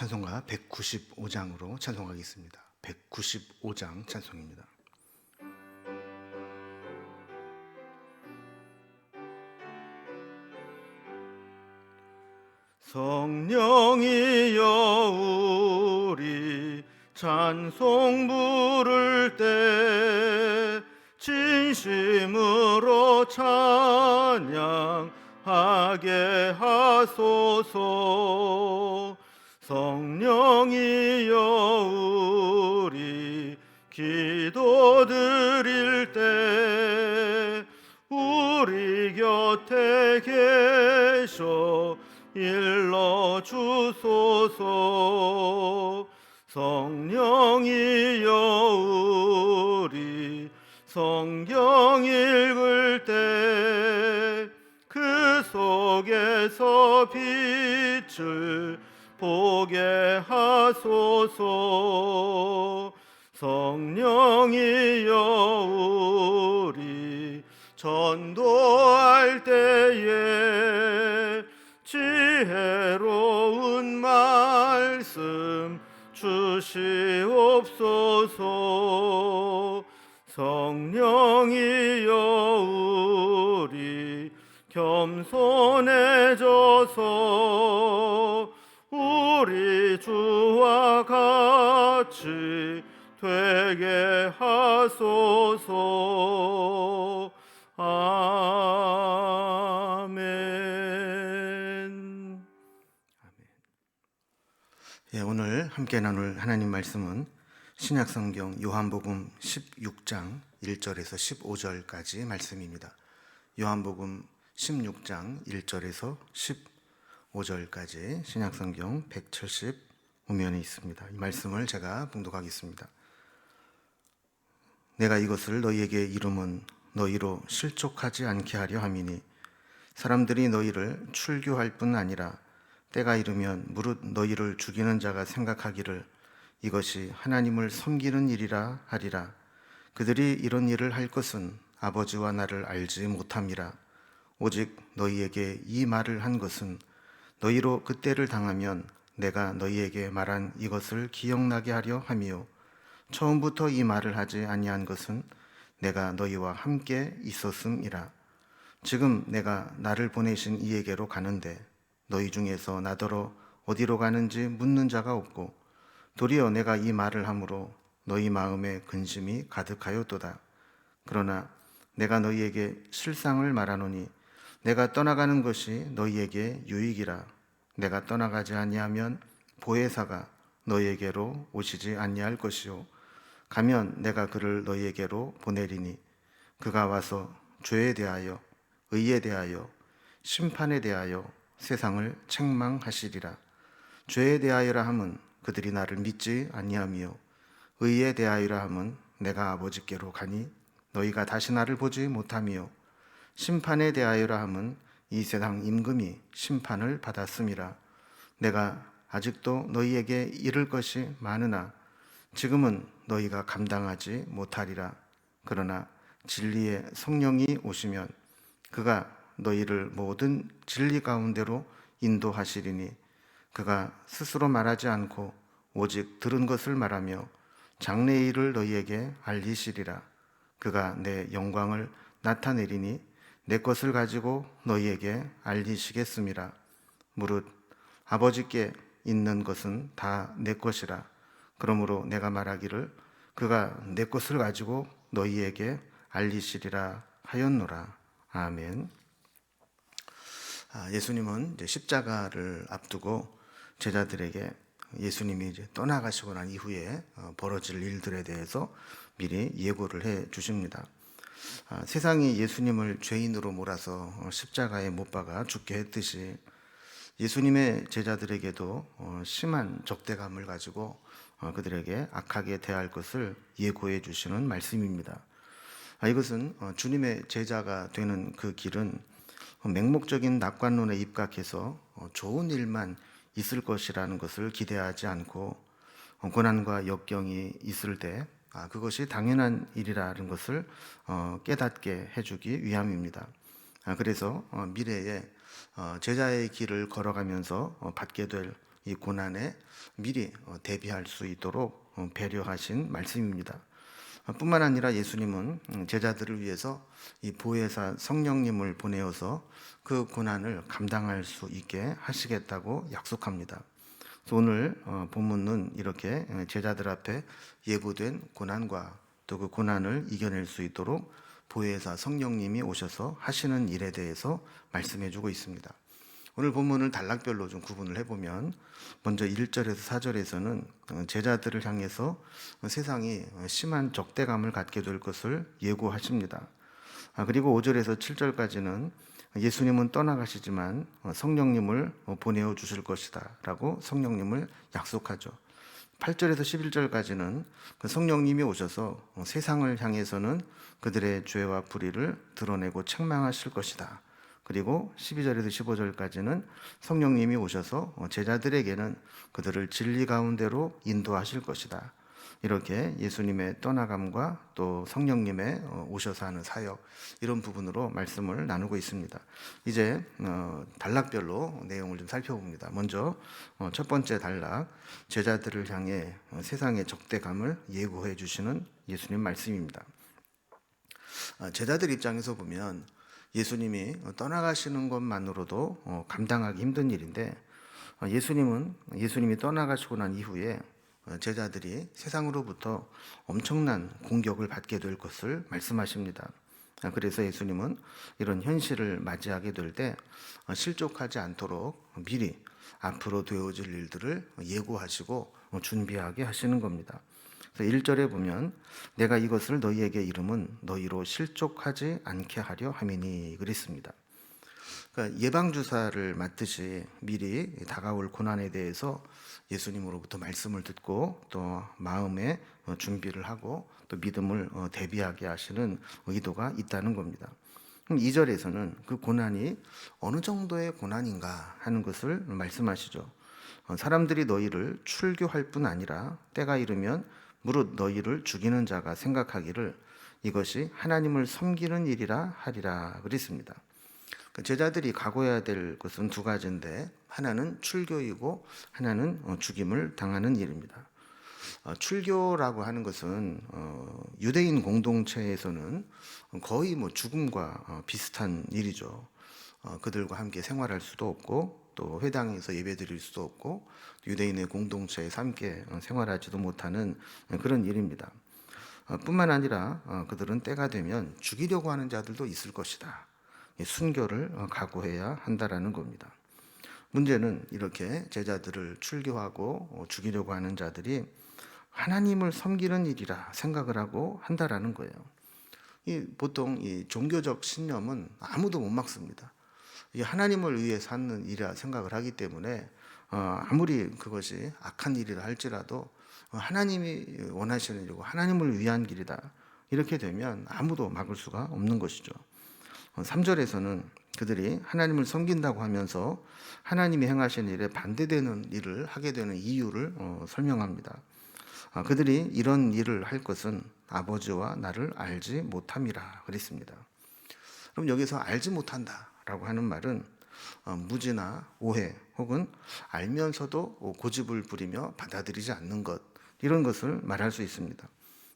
찬송가 195장으로 찬송하겠습니다. 195장 찬송입니다. 성령이여 우리 찬송 부를 때 진심으로 찬양하게 하소서. 성령이여 우리 기도 드릴 때 우리 곁에 계셔 일러 주소서. 성령이여 우리 성경 읽을 때 그 속에서 빛을 보게 하소서. 성령이여 우리 전도할 때에 지혜로운 말씀 주시옵소서. 성령이여 우리 겸손해져서 우리 주와 같이 되게 하소서. 아멘. 예, 오늘 함께 나눌 하나님 말씀은 신약성경 요한복음 16장 1절에서 15절까지 말씀입니다. 요한복음 16장 1절에서 15절까지 신약성경 175면에 있습니다. 이 말씀을 제가 봉독하겠습니다. 내가 이것을 너희에게 이름은 너희로 실족하지 않게 하려 함이니 사람들이 너희를 출교할 뿐 아니라 때가 이르면 무릇 너희를 죽이는 자가 생각하기를 이것이 하나님을 섬기는 일이라 하리라. 그들이 이런 일을 할 것은 아버지와 나를 알지 못함이라. 오직 너희에게 이 말을 한 것은 너희로 그때를 당하면 내가 너희에게 말한 이것을 기억나게 하려 함이요 처음부터 이 말을 하지 아니한 것은 내가 너희와 함께 있었음이라. 지금 내가 나를 보내신 이에게로 가는데 너희 중에서 나더러 어디로 가는지 묻는 자가 없고 도리어 내가 이 말을 함으로 너희 마음에 근심이 가득하였도다. 그러나 내가 너희에게 실상을 말하노니 내가 떠나가는 것이 너희에게 유익이라. 내가 떠나가지 아니하면 보혜사가 너희에게로 오시지 아니할 것이요 가면 내가 그를 너희에게로 보내리니 그가 와서 죄에 대하여 의에 대하여 심판에 대하여 세상을 책망하시리라. 죄에 대하여라 함은 그들이 나를 믿지 아니하며 의에 대하여라 함은 내가 아버지께로 가니 너희가 다시 나를 보지 못하며 심판에 대하여라 함은 이 세상 임금이 심판을 받았음이라. 내가 아직도 너희에게 이를 것이 많으나 지금은 너희가 감당하지 못하리라. 그러나 진리의 성령이 오시면 그가 너희를 모든 진리 가운데로 인도하시리니 그가 스스로 말하지 않고 오직 들은 것을 말하며 장래의 일을 너희에게 알리시리라. 그가 내 영광을 나타내리니 내 것을 가지고 너희에게 알리시겠음이라. 무릇 아버지께 있는 것은 다 내 것이라. 그러므로 내가 말하기를 그가 내 것을 가지고 너희에게 알리시리라 하였노라. 아멘. 예수님은 이제 십자가를 앞두고 제자들에게 예수님이 이제 떠나가시고 난 이후에 벌어질 일들에 대해서 미리 예고를 해 주십니다. 세상이 예수님을 죄인으로 몰아서 십자가에 못 박아 죽게 했듯이 예수님의 제자들에게도 심한 적대감을 가지고 그들에게 악하게 대할 것을 예고해 주시는 말씀입니다. 이것은 주님의 제자가 되는 그 길은 맹목적인 낙관론에 입각해서 좋은 일만 있을 것이라는 것을 기대하지 않고 고난과 역경이 있을 때 그것이 당연한 일이라는 것을 깨닫게 해주기 위함입니다. 그래서 미래에 제자의 길을 걸어가면서 받게 될 이 고난에 미리 대비할 수 있도록 배려하신 말씀입니다. 뿐만 아니라 예수님은 제자들을 위해서 이 보혜사 성령님을 보내어서 그 고난을 감당할 수 있게 하시겠다고 약속합니다. 그래서 오늘 본문은 이렇게 제자들 앞에 예고된 고난과 또 그 고난을 이겨낼 수 있도록 보혜사 성령님이 오셔서 하시는 일에 대해서 말씀해 주고 있습니다. 오늘 본문을 단락별로 좀 구분을 해보면 먼저 1절에서 4절에서는 제자들을 향해서 세상이 심한 적대감을 갖게 될 것을 예고하십니다. 그리고 5절에서 7절까지는 예수님은 떠나가시지만 성령님을 보내어 주실 것이다 라고 성령님을 약속하죠. 8절에서 11절까지는 그 성령님이 오셔서 세상을 향해서는 그들의 죄와 불의를 드러내고 책망하실 것이다. 그리고 12절에서 15절까지는 성령님이 오셔서 제자들에게는 그들을 진리 가운데로 인도하실 것이다. 이렇게 예수님의 떠나감과 또 성령님의 오셔서 하는 사역, 이런 부분으로 말씀을 나누고 있습니다. 이제 단락별로 내용을 좀 살펴봅니다. 먼저 첫 번째 단락, 제자들을 향해 세상의 적대감을 예고해 주시는 예수님 말씀입니다. 제자들 입장에서 보면 예수님이 떠나가시는 것만으로도 감당하기 힘든 일인데, 예수님이 떠나가시고 난 이후에 제자들이 세상으로부터 엄청난 공격을 받게 될 것을 말씀하십니다. 그래서 예수님은 이런 현실을 맞이하게 될 때 실족하지 않도록 미리 앞으로 되어질 일들을 예고하시고 준비하게 하시는 겁니다. 그래서 1절에 보면 내가 이것을 너희에게 이름은 너희로 실족하지 않게 하려 함이니 그랬습니다. 그러니까 예방주사를 맞듯이 미리 다가올 고난에 대해서 예수님으로부터 말씀을 듣고 또 마음에 준비를 하고 또 믿음을 대비하게 하시는 의도가 있다는 겁니다. 2절에서는 그 고난이 어느 정도의 고난인가 하는 것을 말씀하시죠. 사람들이 너희를 출교할 뿐 아니라 때가 이르면 무릇 너희를 죽이는 자가 생각하기를 이것이 하나님을 섬기는 일이라 하리라 그랬습니다. 제자들이 각오해야 될 것은 두 가지인데, 하나는 출교이고 하나는 죽임을 당하는 일입니다. 출교라고 하는 것은 유대인 공동체에서는 거의 죽음과 비슷한 일이죠. 그들과 함께 생활할 수도 없고 또 회당에서 예배드릴 수도 없고 유대인의 공동체에서 함께 생활하지도 못하는 그런 일입니다. 뿐만 아니라 그들은 때가 되면 죽이려고 하는 자들도 있을 것이다. 순교를 각오해야 한다라는 겁니다. 문제는 이렇게 제자들을 출교하고 죽이려고 하는 자들이 하나님을 섬기는 일이라 생각을 하고 한다라는 거예요. 보통 이 종교적 신념은 아무도 못 막습니다. 하나님을 위해 사는 일이라 생각을 하기 때문에 아무리 그것이 악한 일이라 할지라도 하나님이 원하시는 일이고 하나님을 위한 길이다, 이렇게 되면 아무도 막을 수가 없는 것이죠. 3절에서는 그들이 하나님을 섬긴다고 하면서 하나님이 행하신 일에 반대되는 일을 하게 되는 이유를 설명합니다. 그들이 이런 일을 할 것은 아버지와 나를 알지 못함이라 그랬습니다. 그럼 여기서 알지 못한다라고 하는 말은 무지나 오해 혹은 알면서도 고집을 부리며 받아들이지 않는 것, 이런 것을 말할 수 있습니다.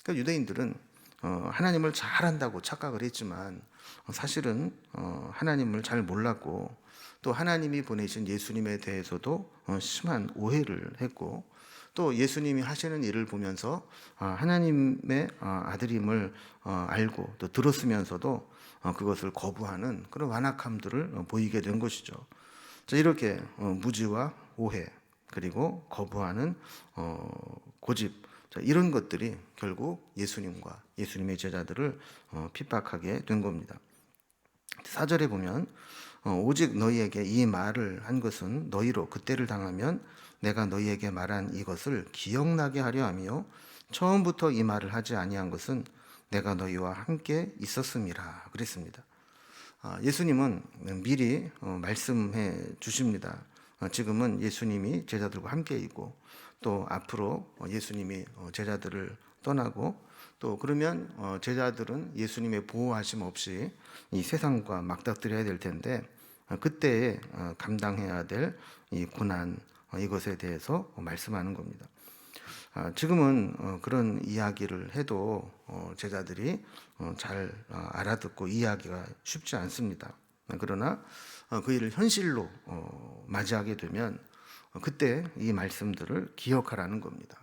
그러니까 유대인들은 하나님을 잘 안다고 착각을 했지만 사실은 하나님을 잘 몰랐고 또 하나님이 보내신 예수님에 대해서도 심한 오해를 했고 또 예수님이 하시는 일을 보면서 하나님의 아들임을 알고 또 들었으면서도 그것을 거부하는 그런 완악함들을 보이게 된 것이죠. 이렇게 무지와 오해 그리고 거부하는 고집, 이런 것들이 결국 예수님과 예수님의 제자들을 핍박하게 된 겁니다. 4절에 보면 오직 너희에게 이 말을 한 것은 너희로 그때를 당하면 내가 너희에게 말한 이것을 기억나게 하려 하며 처음부터 이 말을 하지 아니한 것은 내가 너희와 함께 있었음이라 그랬습니다. 예수님은 미리 말씀해 주십니다. 지금은 예수님이 제자들과 함께 있고 또 앞으로 예수님이 제자들을 떠나고 또 그러면 제자들은 예수님의 보호하심 없이 이 세상과 맞닥뜨려야 될 텐데 그때에 감당해야 될 이 고난, 이것에 대해서 말씀하는 겁니다. 지금은 그런 이야기를 해도 제자들이 잘 알아듣고 이해하기가 쉽지 않습니다. 그러나 그 일을 현실로 맞이하게 되면 그때 이 말씀들을 기억하라는 겁니다.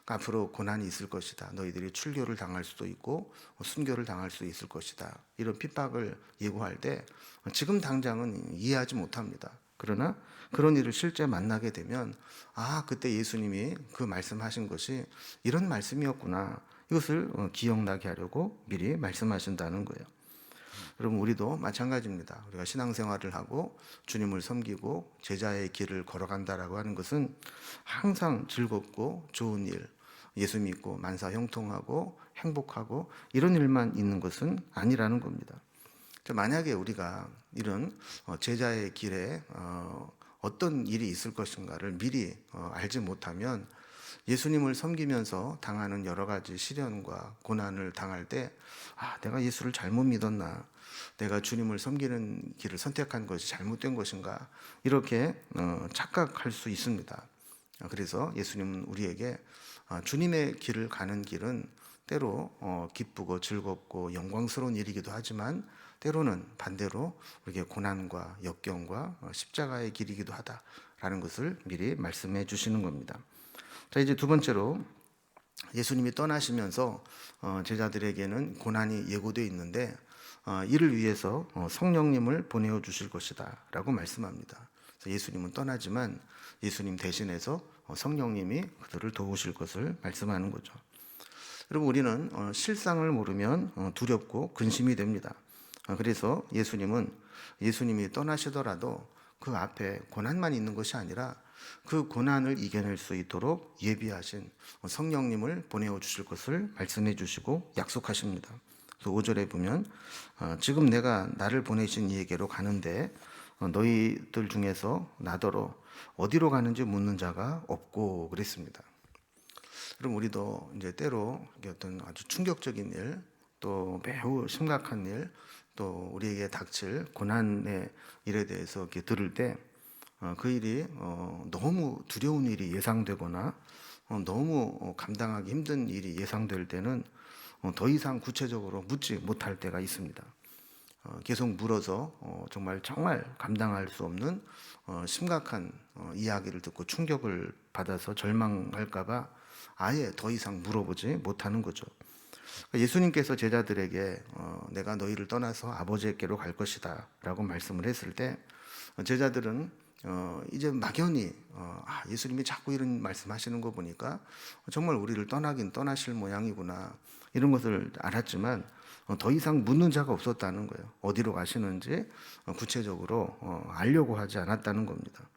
앞으로 고난이 있을 것이다. 너희들이 출교를 당할 수도 있고 순교를 당할 수 있을 것이다. 이런 핍박을 예고할 때 지금 당장은 이해하지 못합니다. 그러나 그런 일을 실제 만나게 되면 그때 예수님이 그 말씀하신 것이 이런 말씀이었구나. 이것을 기억나게 하려고 미리 말씀하신다는 거예요. 여러분, 우리도 마찬가지입니다. 우리가 신앙생활을 하고 주님을 섬기고 제자의 길을 걸어간다라고 하는 것은 항상 즐겁고 좋은 일, 예수 믿고 만사 형통하고 행복하고 이런 일만 있는 것은 아니라는 겁니다. 만약에 우리가 이런 제자의 길에 어떤 일이 있을 것인가를 미리 알지 못하면 예수님을 섬기면서 당하는 여러 가지 시련과 고난을 당할 때 내가 예수를 잘못 믿었나, 내가 주님을 섬기는 길을 선택한 것이 잘못된 것인가, 이렇게 착각할 수 있습니다. 그래서 예수님은 우리에게 주님의 길을 가는 길은 때로 기쁘고 즐겁고 영광스러운 일이기도 하지만 때로는 반대로 우리에게 고난과 역경과 십자가의 길이기도 하다라는 것을 미리 말씀해 주시는 겁니다. 자, 이제 두 번째로 예수님이 떠나시면서 제자들에게는 고난이 예고되어 있는데 이를 위해서 성령님을 보내어 주실 것이다 라고 말씀합니다. 그래서 예수님은 떠나지만 예수님 대신해서 성령님이 그들을 도우실 것을 말씀하는 거죠. 여러분, 우리는 실상을 모르면 두렵고 근심이 됩니다. 그래서 예수님이 떠나시더라도 그 앞에 고난만 있는 것이 아니라 그 고난을 이겨낼 수 있도록 예비하신 성령님을 보내어 주실 것을 말씀해 주시고 약속하십니다. 그래서 5절에 보면 지금 내가 나를 보내신 이에게로 가는데 너희들 중에서 나더러 어디로 가는지 묻는 자가 없고 그랬습니다. 그럼 우리도 이제 때로 어떤 아주 충격적인 일, 또 매우 심각한 일, 또 우리에게 닥칠 고난의 일에 대해서 이렇게 들을 때 그 일이 너무 두려운 일이 예상되거나 너무 감당하기 힘든 일이 예상될 때는 더 이상 구체적으로 묻지 못할 때가 있습니다. 계속 물어서 정말 감당할 수 없는 심각한 이야기를 듣고 충격을 받아서 절망할까봐 아예 더 이상 물어보지 못하는 거죠. 예수님께서 제자들에게 내가 너희를 떠나서 아버지께로 갈 것이다 라고 말씀을 했을 때 제자들은 이제 막연히 예수님이 자꾸 이런 말씀하시는 거 보니까 정말 우리를 떠나긴 떠나실 모양이구나, 이런 것을 알았지만 더 이상 묻는 자가 없었다는 거예요. 어디로 가시는지 구체적으로 알려고 하지 않았다는 겁니다.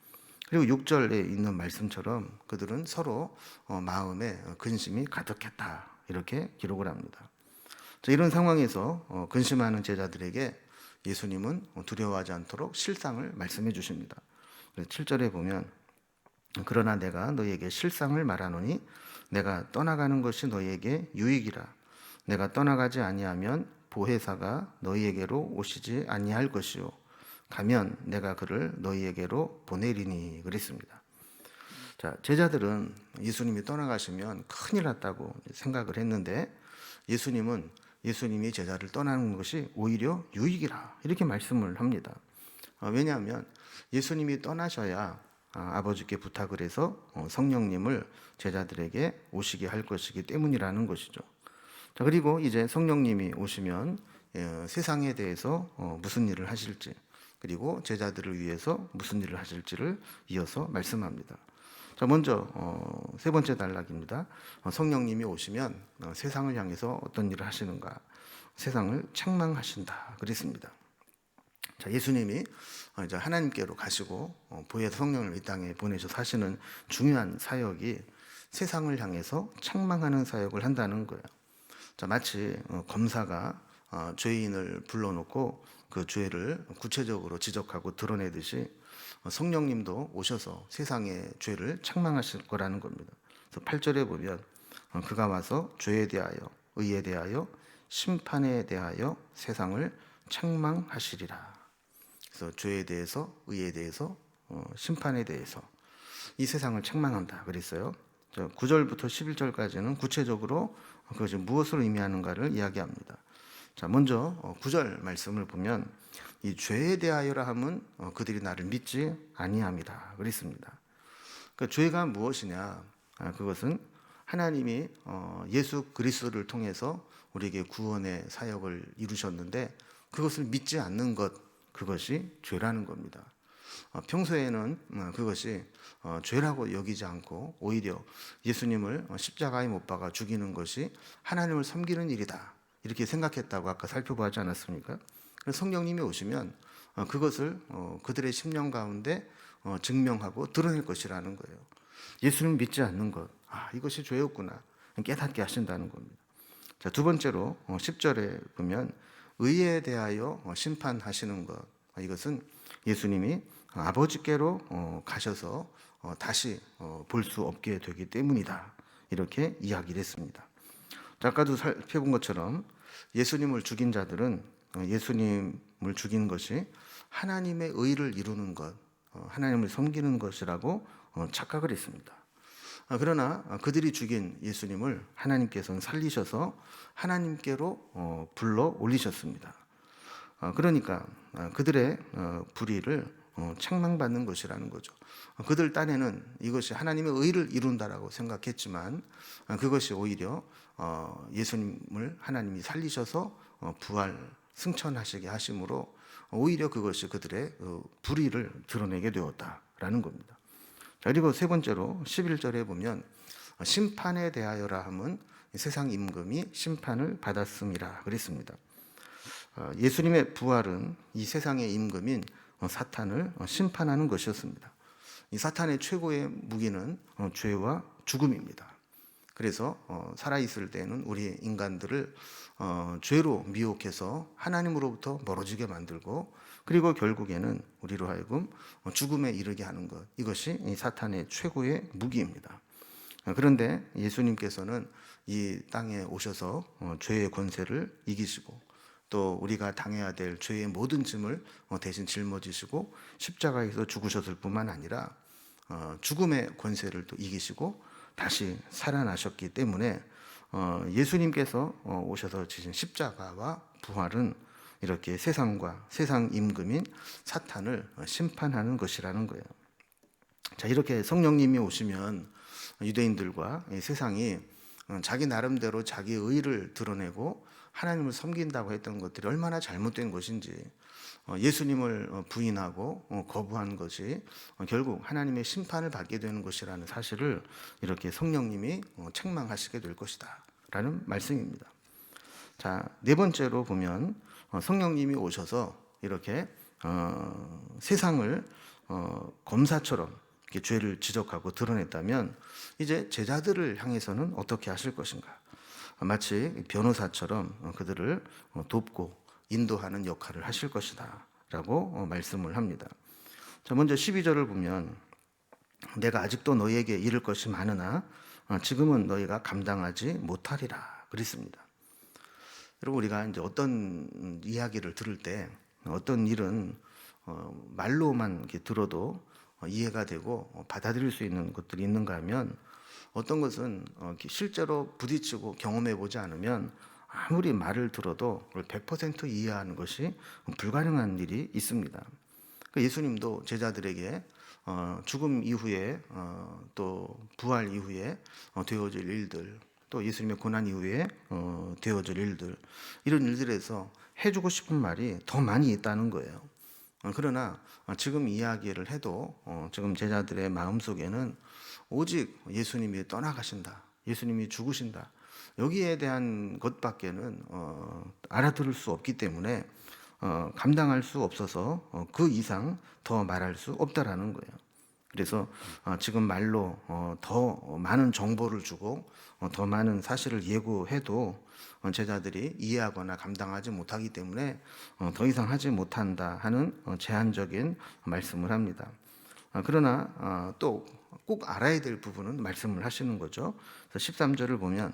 그리고 6절에 있는 말씀처럼 그들은 서로 마음에 근심이 가득했다, 이렇게 기록을 합니다. 이런 상황에서 근심하는 제자들에게 예수님은 두려워하지 않도록 실상을 말씀해 주십니다. 7절에 보면 그러나 내가 너희에게 실상을 말하노니 내가 떠나가는 것이 너희에게 유익이라. 내가 떠나가지 아니하면 보혜사가 너희에게로 오시지 아니할 것이요 가면 내가 그를 너희에게로 보내리니 그랬습니다. 자, 제자들은 예수님이 떠나가시면 큰일 났다고 생각을 했는데 예수님이 제자를 떠나는 것이 오히려 유익이라, 이렇게 말씀을 합니다. 왜냐하면 예수님이 떠나셔야 아버지께 부탁을 해서 성령님을 제자들에게 오시게 할 것이기 때문이라는 것이죠. 자, 그리고 이제 성령님이 오시면 세상에 대해서 무슨 일을 하실지, 그리고 제자들을 위해서 무슨 일을 하실지를 이어서 말씀합니다. 자, 먼저 세 번째 단락입니다. 성령님이 오시면 세상을 향해서 어떤 일을 하시는가? 세상을 책망하신다 그랬습니다. 자, 예수님이 이제 하나님께로 가시고 보혜사 성령을 이 땅에 보내셔서 하시는 중요한 사역이 세상을 향해서 책망하는 사역을 한다는 거예요. 자, 마치 검사가 죄인을 불러놓고 그 죄를 구체적으로 지적하고 드러내듯이 성령님도 오셔서 세상의 죄를 책망하실 거라는 겁니다. 그래서 8절에 보면 그가 와서 죄에 대하여, 의에 대하여, 심판에 대하여 세상을 책망하시리라. 그래서 죄에 대해서, 의에 대해서, 심판에 대해서 이 세상을 책망한다 그랬어요. 9절부터 11절까지는 구체적으로 그것이 무엇을 의미하는가를 이야기합니다. 자, 먼저 9절 말씀을 보면 이 죄에 대하여라 함은 그들이 나를 믿지 아니함이다 그랬습니다. 그 죄가 무엇이냐? 그것은 하나님이 예수 그리스도를 통해서 우리에게 구원의 사역을 이루셨는데 그것을 믿지 않는 것, 그것이 죄라는 겁니다. 평소에는 그것이 죄라고 여기지 않고 오히려 예수님을 십자가에 못 박아 죽이는 것이 하나님을 섬기는 일이다 이렇게 생각했다고 아까 살펴보지 않았습니까? 그래서 성령님이 오시면 그것을 그들의 심령 가운데 증명하고 드러낼 것이라는 거예요. 예수님 믿지 않는 것, 이것이 죄였구나 깨닫게 하신다는 겁니다. 자, 두 번째로 10절에 보면 의에 대하여 심판하시는 것, 이것은 예수님이 아버지께로 가셔서 다시 볼 수 없게 되기 때문이다 이렇게 이야기를 했습니다. 자, 아까도 살펴본 것처럼 예수님을 죽인 자들은 예수님을 죽인 것이 하나님의 의를 이루는 것, 하나님을 섬기는 것이라고 착각을 했습니다. 그러나 그들이 죽인 예수님을 하나님께서는 살리셔서 하나님께로 불러 올리셨습니다. 그러니까 그들의 불의를 책망받는 것이라는 거죠. 그들 딴에는 이것이 하나님의 의를 이룬다라고 생각했지만 그것이 오히려 예수님을 하나님이 살리셔서 부활 승천하시게 하심으로 오히려 그것이 그들의 불의를 드러내게 되었다라는 겁니다. 자, 그리고 세 번째로 11절에 보면 심판에 대하여라 함은 세상 임금이 심판을 받았음이라 그랬습니다. 예수님의 부활은 이 세상의 임금인 사탄을 심판하는 것이었습니다. 이 사탄의 최고의 무기는 죄와 죽음입니다. 그래서 살아있을 때는 우리 인간들을 죄로 미혹해서 하나님으로부터 멀어지게 만들고 그리고 결국에는 우리로 하여금 죽음에 이르게 하는 것, 이것이 이 사탄의 최고의 무기입니다. 그런데 예수님께서는 이 땅에 오셔서 죄의 권세를 이기시고 또 우리가 당해야 될 죄의 모든 짐을 대신 짊어지시고 십자가에서 죽으셨을 뿐만 아니라 죽음의 권세를 또 이기시고 다시 살아나셨기 때문에 예수님께서 오셔서 지신 십자가와 부활은 이렇게 세상과 세상 임금인 사탄을 심판하는 것이라는 거예요. 자, 이렇게 성령님이 오시면 유대인들과 세상이 자기 나름대로 자기 의를 드러내고 하나님을 섬긴다고 했던 것들이 얼마나 잘못된 것인지, 예수님을 부인하고 거부한 것이 결국 하나님의 심판을 받게 되는 것이라는 사실을 이렇게 성령님이 책망하시게 될 것이다 라는 말씀입니다. 자, 네 번째로 보면 성령님이 오셔서 이렇게 세상을 검사처럼 이렇게 죄를 지적하고 드러냈다면 이제 제자들을 향해서는 어떻게 하실 것인가? 마치 변호사처럼 그들을 돕고 인도하는 역할을 하실 것이다 라고 말씀을 합니다. 자, 먼저 12절을 보면 내가 아직도 너희에게 이를 것이 많으나 지금은 너희가 감당하지 못하리라 그랬습니다. 여러분, 우리가 이제 어떤 이야기를 들을 때 어떤 일은 말로만 이렇게 들어도 이해가 되고 받아들일 수 있는 것들이 있는가 하면 어떤 것은 실제로 부딪히고 경험해 보지 않으면 아무리 말을 들어도 100% 이해하는 것이 불가능한 일이 있습니다. 예수님도 제자들에게 죽음 이후에 또 부활 이후에 되어질 일들, 또 예수님의 고난 이후에 되어질 일들, 이런 일들에서 해주고 싶은 말이 더 많이 있다는 거예요. 그러나 지금 이야기를 해도 지금 제자들의 마음속에는 오직 예수님이 떠나가신다, 예수님이 죽으신다, 여기에 대한 것밖에는 알아들을 수 없기 때문에 감당할 수 없어서 그 이상 더 말할 수 없다라는 거예요. 그래서 지금 말로 더 많은 정보를 주고 더 많은 사실을 예고해도 제자들이 이해하거나 감당하지 못하기 때문에 더 이상 하지 못한다 하는 제한적인 말씀을 합니다. 그러나 또 꼭 알아야 될 부분은 말씀을 하시는 거죠. 그래서 13절을 보면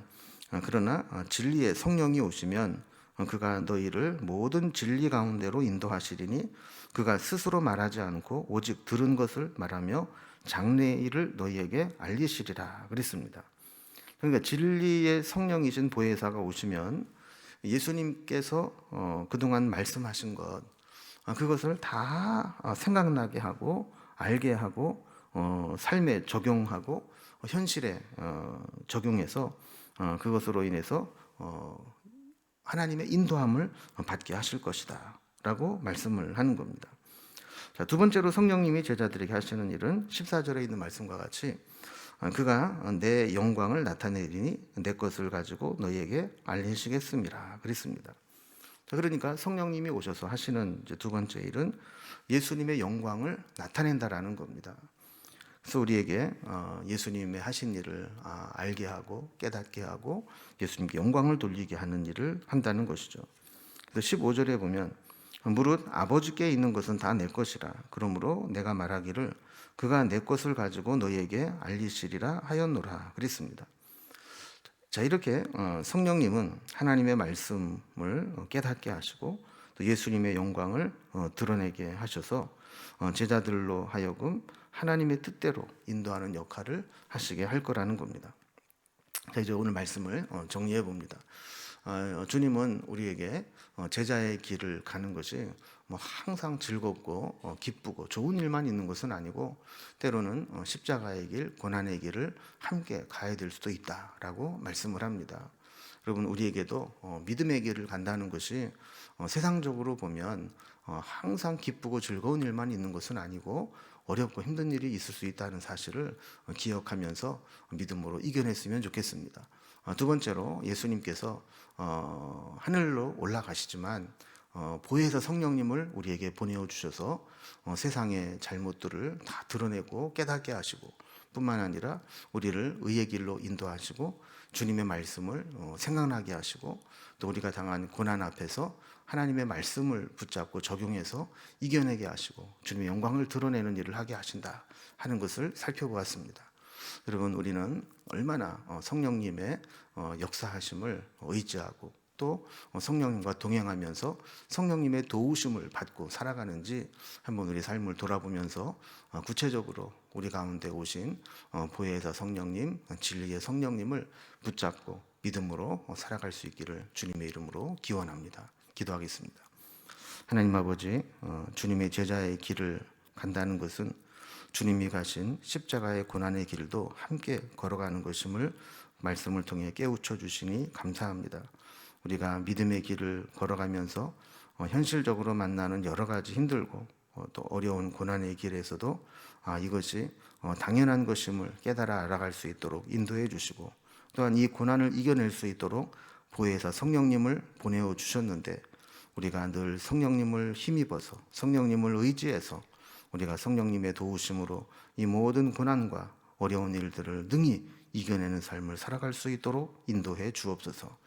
그러나 진리의 성령이 오시면 그가 너희를 모든 진리 가운데로 인도하시리니 그가 스스로 말하지 않고 오직 들은 것을 말하며 장래일을 너희에게 알리시리라 그랬습니다. 그러니까 진리의 성령이신 보혜사가 오시면 예수님께서 그동안 말씀하신 것, 그것을 다 생각나게 하고 알게 하고 삶에 적용하고 현실에 적용해서 그것으로 인해서 하나님의 인도함을 받게 하실 것이다 라고 말씀을 하는 겁니다. 자, 두 번째로 성령님이 제자들에게 하시는 일은 14절에 있는 말씀과 같이 그가 내 영광을 나타내리니 내 것을 가지고 너희에게 알리시겠습니다 그랬습니다. 자, 그러니까 성령님이 오셔서 하시는 이제 두 번째 일은 예수님의 영광을 나타낸다라는 겁니다. 그래서 우리에게 예수님의 하신 일을 알게 하고 깨닫게 하고 예수님께 영광을 돌리게 하는 일을 한다는 것이죠. 그래서 15절에 보면 무릇 아버지께 있는 것은 다 내 것이라 그러므로 내가 말하기를 그가 내 것을 가지고 너희에게 알리시리라 하였노라 그랬습니다. 자, 이렇게 성령님은 하나님의 말씀을 깨닫게 하시고 또 예수님의 영광을 드러내게 하셔서 제자들로 하여금 하나님의 뜻대로 인도하는 역할을 하시게 할 거라는 겁니다. 자, 이제 오늘 말씀을 정리해 봅니다. 주님은 우리에게 제자의 길을 가는 것이 뭐 항상 즐겁고 기쁘고 좋은 일만 있는 것은 아니고 때로는 십자가의 길, 고난의 길을 함께 가야 될 수도 있다라고 말씀을 합니다. 여러분, 우리에게도 믿음의 길을 간다는 것이 세상적으로 보면 항상 기쁘고 즐거운 일만 있는 것은 아니고 어렵고 힘든 일이 있을 수 있다는 사실을 기억하면서 믿음으로 이겨냈으면 좋겠습니다. 두 번째로 예수님께서 하늘로 올라가시지만 보혜사 성령님을 우리에게 보내어 주셔서 세상의 잘못들을 다 드러내고 깨닫게 하시고 뿐만 아니라 우리를 의의 길로 인도하시고 주님의 말씀을 생각나게 하시고 또 우리가 당한 고난 앞에서 하나님의 말씀을 붙잡고 적용해서 이겨내게 하시고 주님의 영광을 드러내는 일을 하게 하신다 하는 것을 살펴보았습니다. 여러분, 우리는 얼마나 성령님의 역사하심을 의지하고 또 성령님과 동행하면서 성령님의 도우심을 받고 살아가는지 한번 우리 삶을 돌아보면서 구체적으로 우리 가운데 오신 보혜사 성령님, 진리의 성령님을 붙잡고 믿음으로 살아갈 수 있기를 주님의 이름으로 기원합니다. 기도하겠습니다. 하나님 아버지, 주님의 제자의 길을 간다는 것은 주님이 가신 십자가의 고난의 길도 함께 걸어가는 것임을 말씀을 통해 깨우쳐 주시니 감사합니다. 우리가 믿음의 길을 걸어가면서 현실적으로 만나는 여러 가지 힘들고 또 어려운 고난의 길에서도 이것이 당연한 것임을 깨달아 알아갈 수 있도록 인도해 주시고 또한 이 고난을 이겨낼 수 있도록 보혜사 성령님을 보내어 주셨는데 우리가 늘 성령님을 힘입어서 성령님을 의지해서 우리가 성령님의 도우심으로 이 모든 고난과 어려운 일들을 능히 이겨내는 삶을 살아갈 수 있도록 인도해 주옵소서.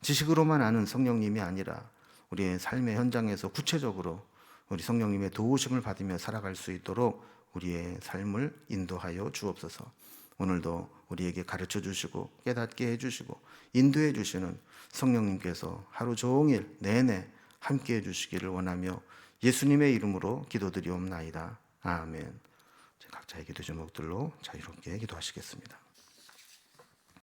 지식으로만 아는 성령님이 아니라 우리의 삶의 현장에서 구체적으로 우리 성령님의 도우심을 받으며 살아갈 수 있도록 우리의 삶을 인도하여 주옵소서. 오늘도 우리에게 가르쳐 주시고 깨닫게 해주시고 인도해 주시는 성령님께서 하루 종일 내내 함께해 주시기를 원하며 예수님의 이름으로 기도드리옵나이다. 아멘. 각자의 기도 제목들로 자유롭게 기도하시겠습니다.